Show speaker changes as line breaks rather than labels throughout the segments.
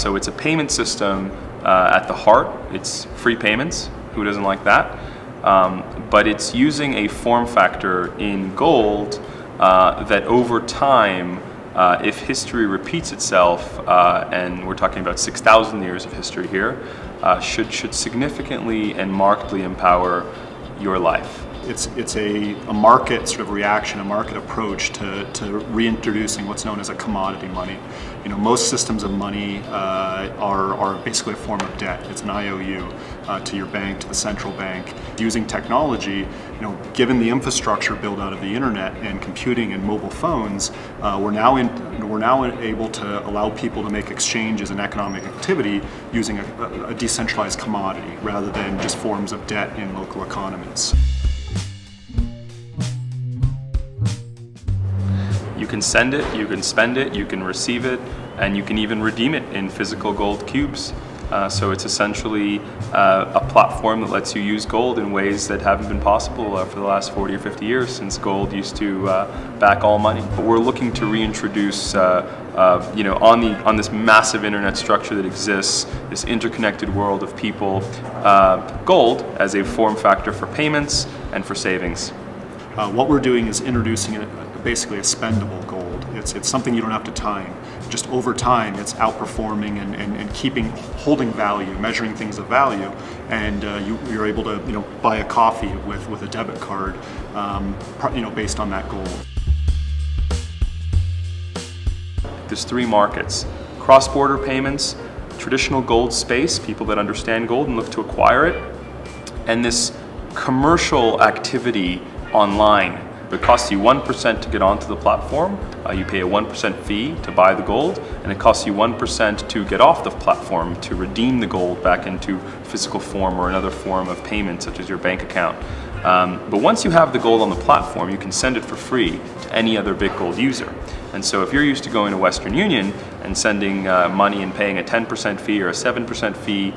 So it's a payment system at the heart. It's free payments. Who doesn't like that? But it's using a form factor in gold that over time, if history repeats itself, and we're talking about 6,000 years of history here, should significantly and markedly empower your life.
It's a market sort of reaction, a market approach to reintroducing what's known as a commodity money. You know, most systems of money are basically a form of debt. It's an IOU to your bank, to the central bank. Using technology, you know, given the infrastructure built out of the internet and computing and mobile phones, we're now able to allow people to make exchanges and economic activity using a decentralized commodity rather than just forms of debt in local economies.
You can send it, you can spend it, you can receive it, and you can even redeem it in physical gold cubes. So it's essentially a platform that lets you use gold in ways that haven't been possible for the last 40 or 50 years, since gold used to back all money. But we're looking to reintroduce, on this massive internet structure that exists, this interconnected world of people, gold as a form factor for payments and for savings.
What we're doing is introducing basically a spendable gold. It's something you don't have to time. Just over time, it's outperforming and holding value, measuring things of value, and you're able to buy a coffee with a debit card, based on that gold.
There's three markets: cross-border payments, traditional gold space, people that understand gold and look to acquire it, and this commercial activity online. It costs you 1% to get onto the platform. You pay a 1% fee to buy the gold, and it costs you 1% to get off the platform, to redeem the gold back into physical form or another form of payment, such as your bank account. But once you have the gold on the platform, you can send it for free to any other BitGold user. And so if you're used to going to Western Union and sending money and paying a 10% fee or a 7% fee,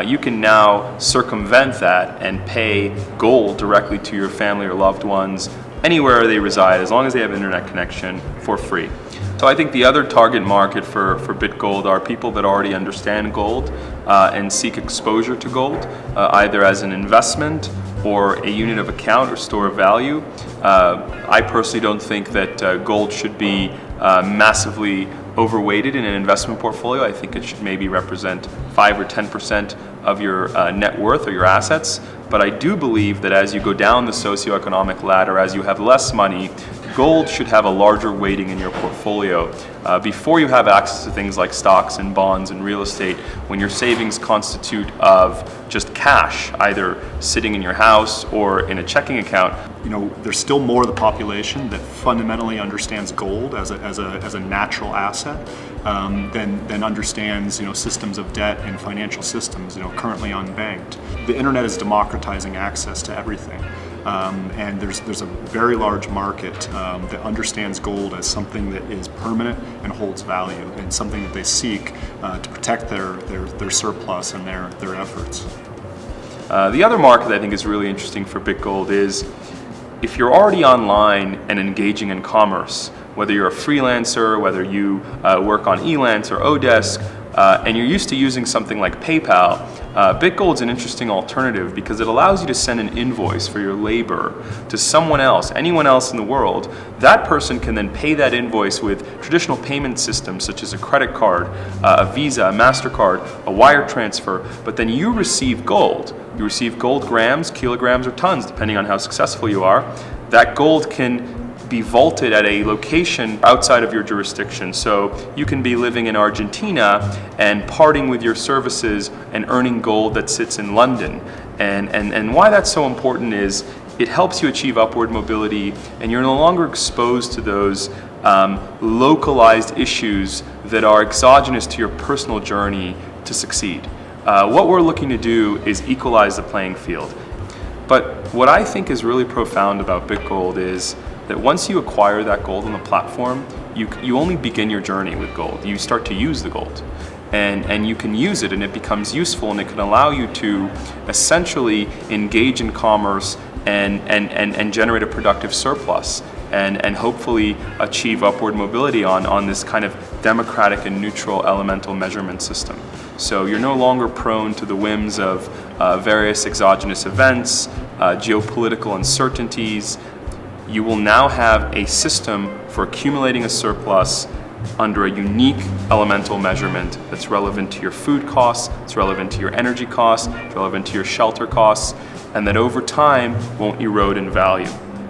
you can now circumvent that and pay gold directly to your family or loved ones anywhere they reside, as long as they have internet connection, for free. So I think the other target market for BitGold are people that already understand gold and seek exposure to gold, either as an investment or a unit of account or store of value. I personally don't think that gold should be massively overweighted in an investment portfolio. I think it should maybe represent 5 or 10% of your net worth or your assets. But I do believe that as you go down the socioeconomic ladder, as you have less money, gold should have a larger weighting in your portfolio before you have access to things like stocks and bonds and real estate, when your savings constitute of just cash, either sitting in your house or in a checking account.
You know, there's still more of the population that fundamentally understands gold as a natural asset than understands systems of debt and financial systems currently unbanked. The internet is democratizing access to everything. And there's a very large market that understands gold as something that is permanent and holds value, and something that they seek to protect their surplus and their efforts.
The other market I think is really interesting for BitGold is if you're already online and engaging in commerce, whether you're a freelancer, whether you work on Elance or Odesk, and you're used to using something like PayPal, BitGold's an interesting alternative because it allows you to send an invoice for your labor to someone else, anyone else in the world. That person can then pay that invoice with traditional payment systems such as a credit card, a Visa, a MasterCard, a wire transfer, but then you receive gold. You receive gold grams, kilograms, or tons, depending on how successful you are. That gold can be vaulted at a location outside of your jurisdiction. So you can be living in Argentina and parting with your services and earning gold that sits in London. And why that's so important is it helps you achieve upward mobility, and you're no longer exposed to those localized issues that are exogenous to your personal journey to succeed. What we're looking to do is equalize the playing field. But what I think is really profound about BitGold is that once you acquire that gold on the platform, you only begin your journey with gold. You start to use the gold, and you can use it, and it becomes useful, and it can allow you to essentially engage in commerce and generate a productive surplus. and hopefully achieve upward mobility on this kind of democratic and neutral elemental measurement system. So you're no longer prone to the whims of various exogenous events, geopolitical uncertainties. You will now have a system for accumulating a surplus under a unique elemental measurement that's relevant to your food costs, it's relevant to your energy costs, it's relevant to your shelter costs, and that over time won't erode in value.